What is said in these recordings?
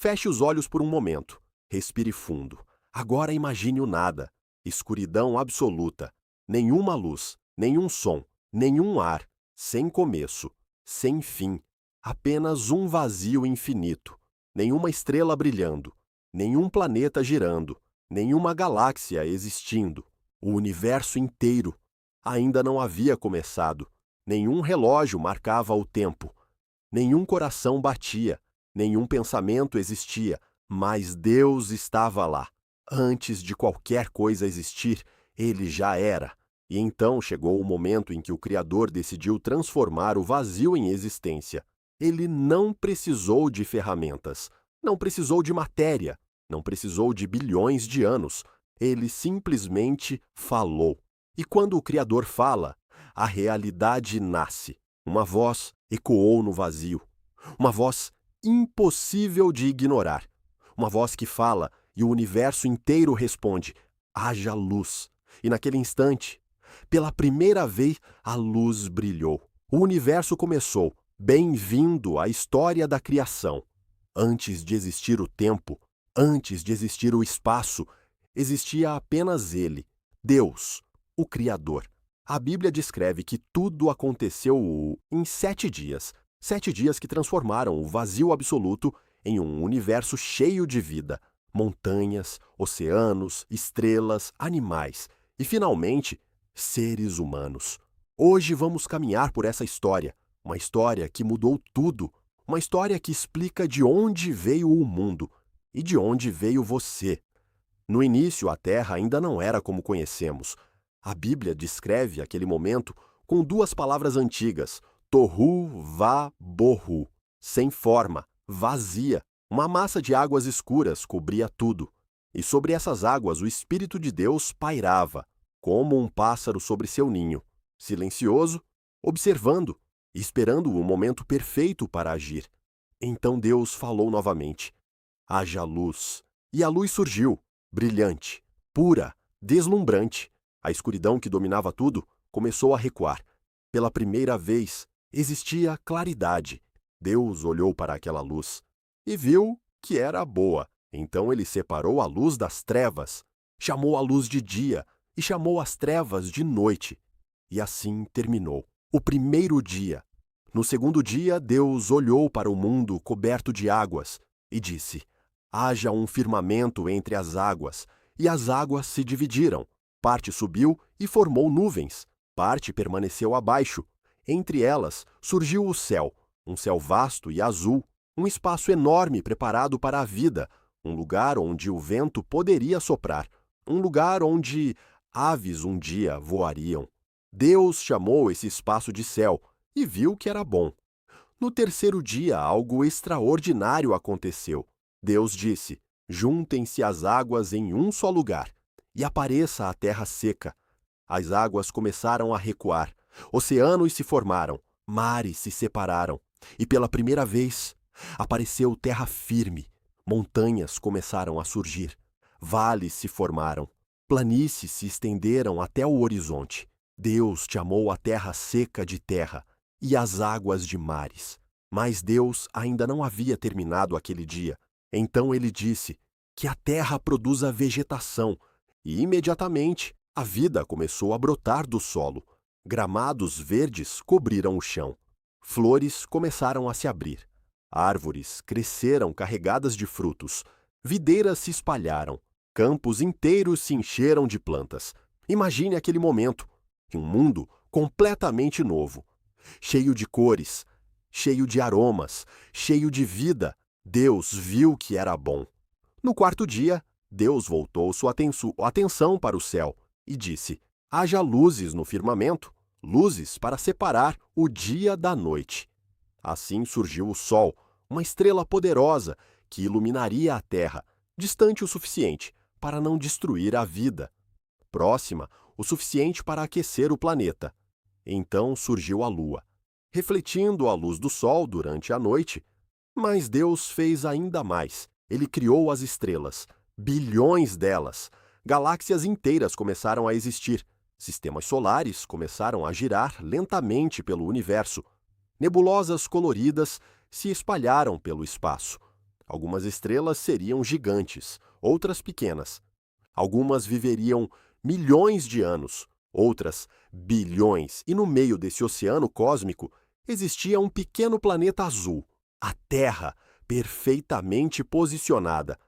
Feche os olhos por um momento. Respire fundo. Agora imagine o nada. Escuridão absoluta. Nenhuma luz, nenhum som, nenhum ar. Sem começo, sem fim. Apenas um vazio infinito. Nenhuma estrela brilhando. Nenhum planeta girando. Nenhuma galáxia existindo. O universo inteiro ainda não havia começado. Nenhum relógio marcava o tempo. Nenhum coração batia. Nenhum pensamento existia. Mas Deus estava lá. Antes de qualquer coisa existir, Ele já era. E então chegou o momento em que o Criador decidiu transformar o vazio em existência. Ele não precisou de ferramentas. Não precisou de matéria. Não precisou de bilhões de anos. Ele simplesmente falou. E quando o Criador fala, a realidade nasce. Uma voz ecoou no vazio. Uma voz impossível de ignorar. Uma voz que fala e o universo inteiro responde: haja luz. E naquele instante, pela primeira vez, a luz brilhou. O universo começou. Bem-vindo à história da criação. Antes de existir o tempo, antes de existir o espaço, existia apenas Ele, Deus, o Criador. A Bíblia descreve que tudo aconteceu em 7 dias. 7 dias que transformaram o vazio absoluto em um universo cheio de vida. Montanhas, oceanos, estrelas, animais e, finalmente, seres humanos. Hoje vamos caminhar por essa história. Uma história que mudou tudo. Uma história que explica de onde veio o mundo e de onde veio você. No início, a Terra ainda não era como conhecemos. A Bíblia descreve aquele momento com 2 palavras antigas, tohu va bohu, sem forma, vazia. Uma massa de águas escuras cobria tudo. E sobre essas águas o Espírito de Deus pairava, como um pássaro sobre seu ninho, silencioso, observando, esperando o momento perfeito para agir. Então Deus falou novamente: haja luz. E a luz surgiu, brilhante, pura, deslumbrante. A escuridão que dominava tudo começou a recuar. Pela primeira vez, existia claridade. Deus olhou para aquela luz e viu que era boa. Então ele separou a luz das trevas, chamou a luz de dia e chamou as trevas de noite. E assim terminou o primeiro dia. No segundo dia, Deus olhou para o mundo coberto de águas e disse: haja um firmamento entre as águas. E as águas se dividiram. Parte subiu e formou nuvens. Parte permaneceu abaixo. Entre elas surgiu o céu, um céu vasto e azul, um espaço enorme preparado para a vida, um lugar onde o vento poderia soprar, um lugar onde aves um dia voariam. Deus chamou esse espaço de céu e viu que era bom. No terceiro dia, algo extraordinário aconteceu. Deus disse: juntem-se as águas em um só lugar e apareça a terra seca. As águas começaram a recuar, oceanos se formaram, mares se separaram, e pela primeira vez apareceu terra firme. Montanhas começaram a surgir, vales se formaram, planícies se estenderam até o horizonte. Deus chamou a terra seca de terra e as águas de mares. Mas Deus ainda não havia terminado aquele dia. Então ele disse: que a terra produza vegetação, e imediatamente a vida começou a brotar do solo. Gramados verdes cobriram o chão. Flores começaram a se abrir. Árvores cresceram carregadas de frutos. Videiras se espalharam. Campos inteiros se encheram de plantas. Imagine aquele momento. Um mundo completamente novo. Cheio de cores, cheio de aromas, cheio de vida. Deus viu que era bom. No quarto dia, Deus voltou sua atenção para o céu e disse: haja luzes no firmamento, luzes para separar o dia da noite. Assim surgiu o sol, uma estrela poderosa que iluminaria a terra, distante o suficiente para não destruir a vida, próxima o suficiente para aquecer o planeta. Então surgiu a lua, refletindo a luz do sol durante a noite. Mas Deus fez ainda mais. Ele criou as estrelas, bilhões delas. Galáxias inteiras começaram a existir. Sistemas solares começaram a girar lentamente pelo universo. Nebulosas coloridas se espalharam pelo espaço. Algumas estrelas seriam gigantes, outras pequenas. Algumas viveriam milhões de anos, outras bilhões, e no meio desse oceano cósmico existia um pequeno planeta azul, a Terra, perfeitamente posicionada.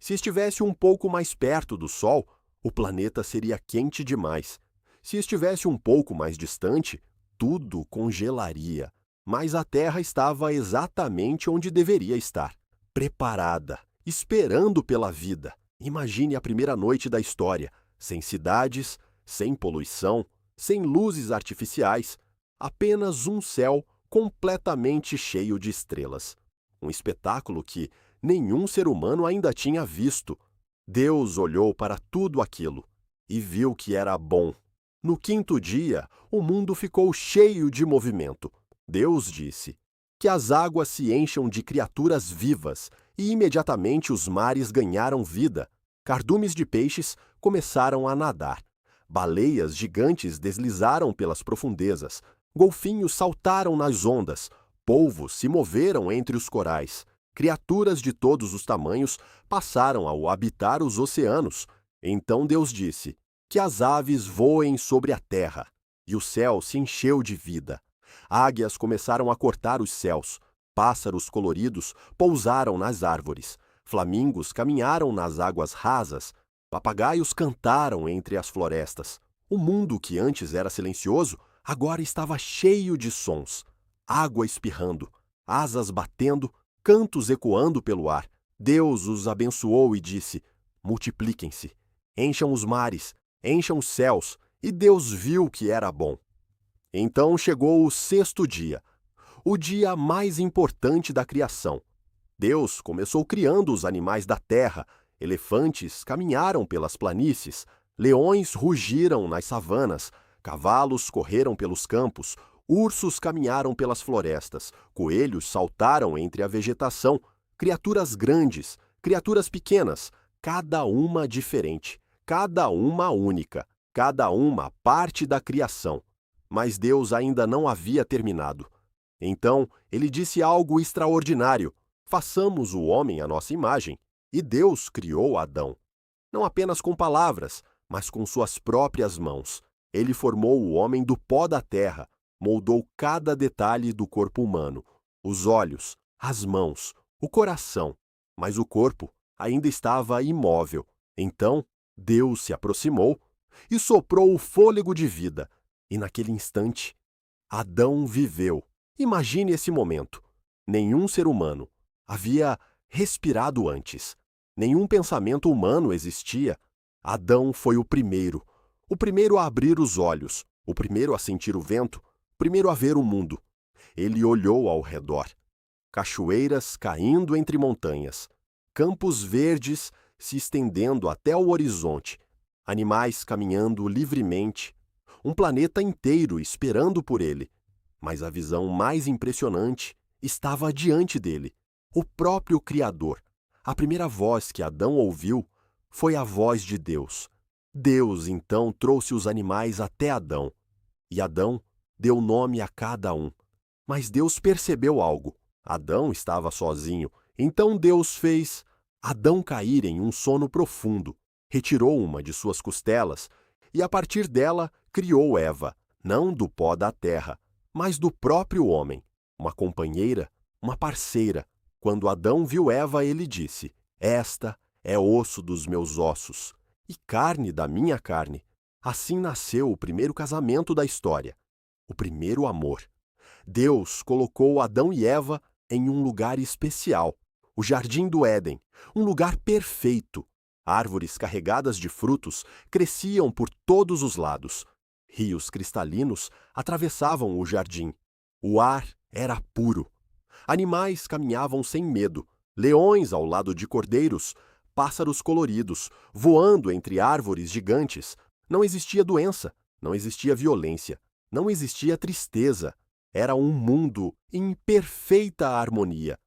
Se estivesse um pouco mais perto do Sol, o planeta seria quente demais. Se estivesse um pouco mais distante, tudo congelaria. Mas a Terra estava exatamente onde deveria estar, preparada, esperando pela vida. Imagine a primeira noite da história, sem cidades, sem poluição, sem luzes artificiais, apenas um céu completamente cheio de estrelas. Um espetáculo que nenhum ser humano ainda tinha visto. Deus olhou para tudo aquilo e viu que era bom. No quinto dia, o mundo ficou cheio de movimento. Deus disse: que as águas se encham de criaturas vivas, e imediatamente os mares ganharam vida. Cardumes de peixes começaram a nadar. Baleias gigantes deslizaram pelas profundezas. Golfinhos saltaram nas ondas. Polvos se moveram entre os corais. Criaturas de todos os tamanhos passaram a habitar os oceanos. Então Deus disse: que as aves voem sobre a terra. E o céu se encheu de vida. Águias começaram a cortar os céus. Pássaros coloridos pousaram nas árvores. Flamingos caminharam nas águas rasas. Papagaios cantaram entre as florestas. O mundo que antes era silencioso, agora estava cheio de sons. Água espirrando, asas batendo, cantos ecoando pelo ar. Deus os abençoou e disse: multipliquem-se, encham os mares, encham os céus. E Deus viu que era bom. Então chegou o sexto dia, o dia mais importante da criação. Deus começou criando os animais da terra. Elefantes caminharam pelas planícies, leões rugiram nas savanas, cavalos correram pelos campos, ursos caminharam pelas florestas, coelhos saltaram entre a vegetação, criaturas grandes, criaturas pequenas, cada uma diferente, cada uma única, cada uma parte da criação. Mas Deus ainda não havia terminado. Então, ele disse algo extraordinário: façamos o homem à nossa imagem. E Deus criou Adão. Não apenas com palavras, mas com suas próprias mãos. Ele formou o homem do pó da terra, moldou cada detalhe do corpo humano, os olhos, as mãos, o coração. Mas o corpo ainda estava imóvel. Então, Deus se aproximou e soprou o fôlego de vida. E naquele instante, Adão viveu. Imagine esse momento. Nenhum ser humano havia respirado antes. Nenhum pensamento humano existia. Adão foi o primeiro a abrir os olhos, o primeiro a sentir o vento, o primeiro a ver o mundo. Ele olhou ao redor. Cachoeiras caindo entre montanhas, campos verdes se estendendo até o horizonte, animais caminhando livremente, um planeta inteiro esperando por ele. Mas a visão mais impressionante estava diante dele, o próprio Criador. A primeira voz que Adão ouviu foi a voz de Deus. Deus, então, trouxe os animais até Adão. E Adão deu nome a cada um. Mas Deus percebeu algo. Adão estava sozinho. Então Deus fez Adão cair em um sono profundo. Retirou uma de suas costelas e, a partir dela, criou Eva, não do pó da terra, mas do próprio homem, uma companheira, uma parceira. Quando Adão viu Eva, ele disse: esta é osso dos meus ossos e carne da minha carne. Assim nasceu o primeiro casamento da história, o primeiro amor. Deus colocou Adão e Eva em um lugar especial, o Jardim do Éden, um lugar perfeito. Árvores carregadas de frutos cresciam por todos os lados. Rios cristalinos atravessavam o jardim. O ar era puro. Animais caminhavam sem medo, leões ao lado de cordeiros, pássaros coloridos, voando entre árvores gigantes. Não existia doença, não existia violência, não existia tristeza. Era um mundo em perfeita harmonia.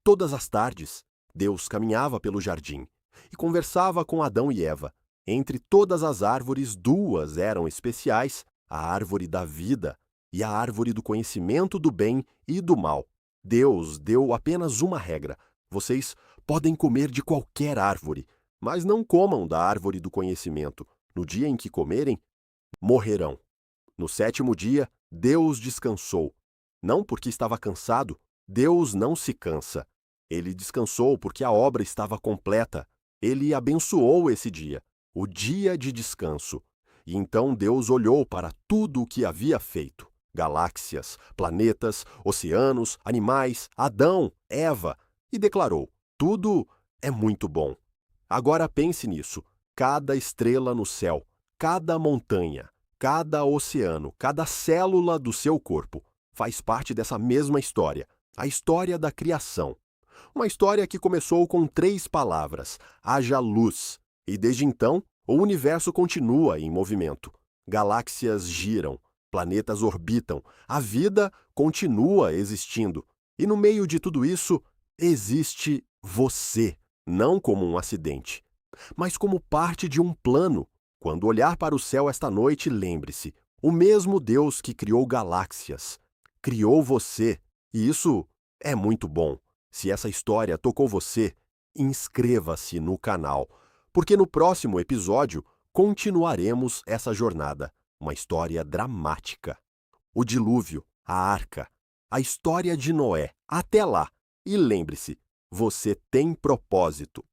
Todas as tardes, Deus caminhava pelo jardim e conversava com Adão e Eva. Entre todas as árvores, duas eram especiais: a árvore da vida e a árvore do conhecimento do bem e do mal. Deus deu apenas uma regra: Vocês podem comer de qualquer árvore, mas não comam da árvore do conhecimento. No dia em que comerem, morrerão. No sétimo dia, Deus descansou. Não porque estava cansado, Deus não se cansa. Ele descansou porque a obra estava completa. Ele abençoou esse dia, o dia de descanso. E então Deus olhou para tudo o que havia feito: galáxias, planetas, oceanos, animais, Adão, Eva, e declarou: tudo é muito bom. Agora pense nisso: cada estrela no céu, cada montanha, cada oceano, cada célula do seu corpo faz parte dessa mesma história, a história da criação. Uma história que começou com 3 palavras: haja luz. E desde então, o universo continua em movimento. Galáxias giram, planetas orbitam, a vida continua existindo. E no meio de tudo isso, existe você, não como um acidente, mas como parte de um plano. Quando olhar para o céu esta noite, lembre-se: o mesmo Deus que criou galáxias criou você. E isso é muito bom. Se essa história tocou você, inscreva-se no canal, porque no próximo episódio continuaremos essa jornada, uma história dramática. O dilúvio, a arca, a história de Noé. Até lá! E lembre-se, você tem propósito.